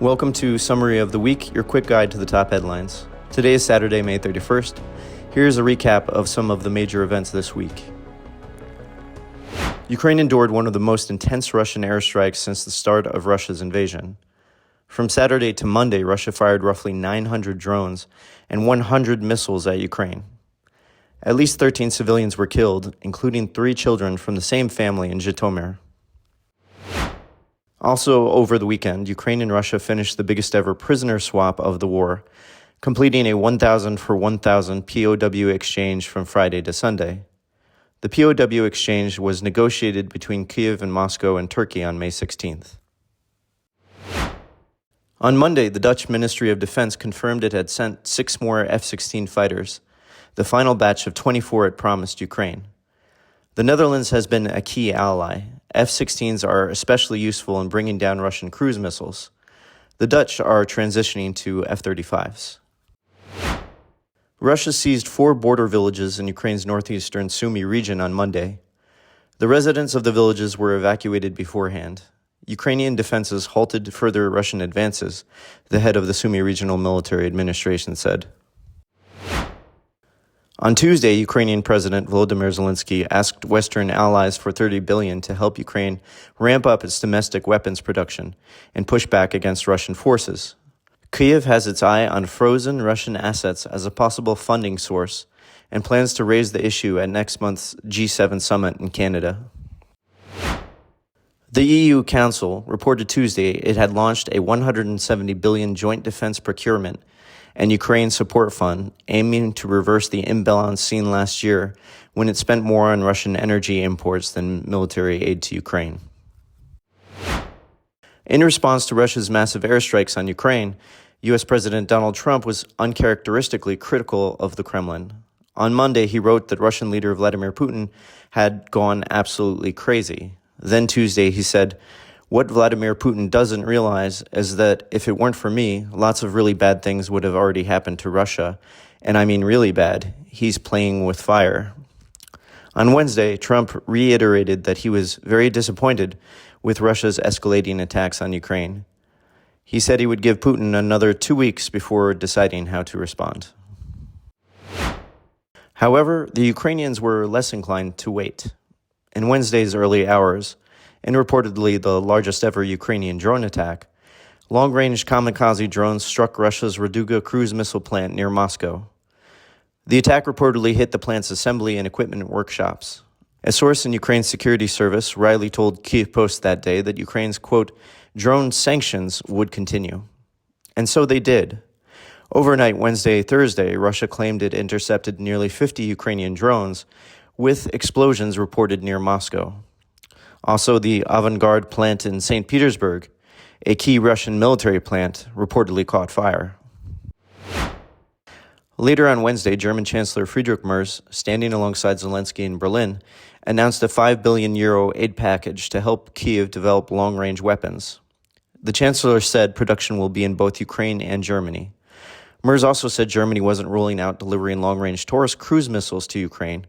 Welcome to Summary of the Week, your quick guide to the top headlines. Today is Saturday, May 31st. Here's a recap of some of the major events this week. Ukraine endured one of the most intense Russian airstrikes since the start of Russia's invasion. From Saturday to Monday, Russia fired roughly 900 drones and 100 missiles at Ukraine. At least 13 civilians were killed, including 3 children from the same family in Zhytomyr. Also, over the weekend, Ukraine and Russia finished the biggest ever prisoner swap of the war, completing a 1,000 for 1,000 POW exchange from Friday to Sunday. The POW exchange was negotiated between Kyiv and Moscow and Turkey on May 16th. On Monday, the Dutch Ministry of Defense confirmed it had sent 6 more F-16 fighters, the final batch of 24 it promised Ukraine. The Netherlands has been a key ally. F-16s are especially useful in bringing down Russian cruise missiles. The Dutch are transitioning to F-35s. Russia seized 4 border villages in Ukraine's northeastern Sumy region on Monday. The residents of the villages were evacuated beforehand. Ukrainian defenses halted further Russian advances, the head of the Sumy Regional Military Administration said. On Tuesday, Ukrainian President Volodymyr Zelensky asked Western allies for $30 billion to help Ukraine ramp up its domestic weapons production and push back against Russian forces. Kyiv has its eye on frozen Russian assets as a possible funding source and plans to raise the issue at next month's G7 summit in Canada. The EU Council reported Tuesday it had launched a $170 billion joint defense procurement and Ukraine support fund aiming to reverse the imbalance seen last year when it spent more on Russian energy imports than military aid to Ukraine. In response to Russia's massive airstrikes on Ukraine, U.S. President Donald Trump was uncharacteristically critical of the Kremlin. On Monday, he wrote that Russian leader Vladimir Putin had gone absolutely crazy. Then Tuesday, he said, "What Vladimir Putin doesn't realize is that if it weren't for me, lots of really bad things would have already happened to Russia. And I mean really bad. He's playing with fire." On Wednesday, Trump reiterated that he was very disappointed with Russia's escalating attacks on Ukraine. He said he would give Putin another 2 weeks before deciding how to respond. However, the Ukrainians were less inclined to wait. In Wednesday's early hours, and reportedly the largest ever Ukrainian drone attack, long-range kamikaze drones struck Russia's Raduga cruise missile plant near Moscow. The attack reportedly hit the plant's assembly and equipment workshops. A source in Ukraine's security service, Riley, told Kyiv Post that day that Ukraine's, quote, drone sanctions would continue. And so they did. Overnight, Thursday, Russia claimed it intercepted nearly 50 Ukrainian drones, with explosions reported near Moscow. Also, the Avangard plant in St. Petersburg, a key Russian military plant, reportedly caught fire. Later on Wednesday, German Chancellor Friedrich Merz, standing alongside Zelensky in Berlin, announced a €5 billion aid package to help Kyiv develop long-range weapons. The Chancellor said production will be in both Ukraine and Germany. Merz also said Germany wasn't ruling out delivering long-range Taurus cruise missiles to Ukraine,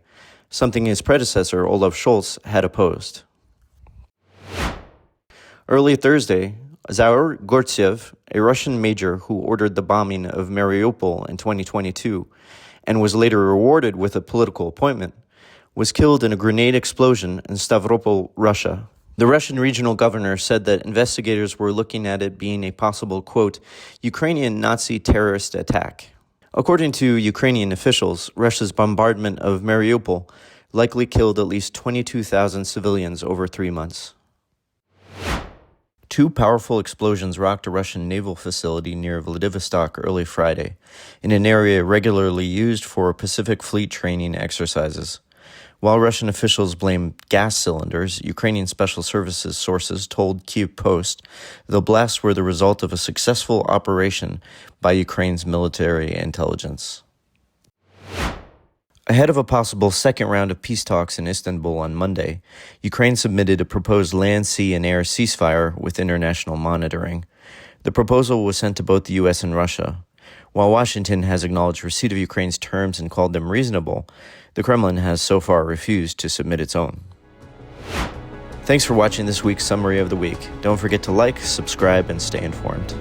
something his predecessor, Olaf Scholz, had opposed. Early Thursday, Zaur Gortsev, a Russian major who ordered the bombing of Mariupol in 2022 and was later rewarded with a political appointment, was killed in a grenade explosion in Stavropol, Russia. The Russian regional governor said that investigators were looking at it being a possible, quote, Ukrainian Nazi terrorist attack. According to Ukrainian officials, Russia's bombardment of Mariupol likely killed at least 22,000 civilians over 3 months. 2 powerful explosions rocked a Russian naval facility near Vladivostok early Friday, in an area regularly used for Pacific Fleet training exercises. While Russian officials blamed gas cylinders, Ukrainian Special Services sources told Kyiv Post the blasts were the result of a successful operation by Ukraine's military intelligence. Ahead of a possible second round of peace talks in Istanbul on Monday, Ukraine submitted a proposed land, sea, and air ceasefire with international monitoring. The proposal was sent to both the U.S. and Russia. While Washington has acknowledged receipt of Ukraine's terms and called them reasonable, the Kremlin has so far refused to submit its own. Thanks for watching this week's Summary of the Week. Don't forget to like, subscribe, and stay informed.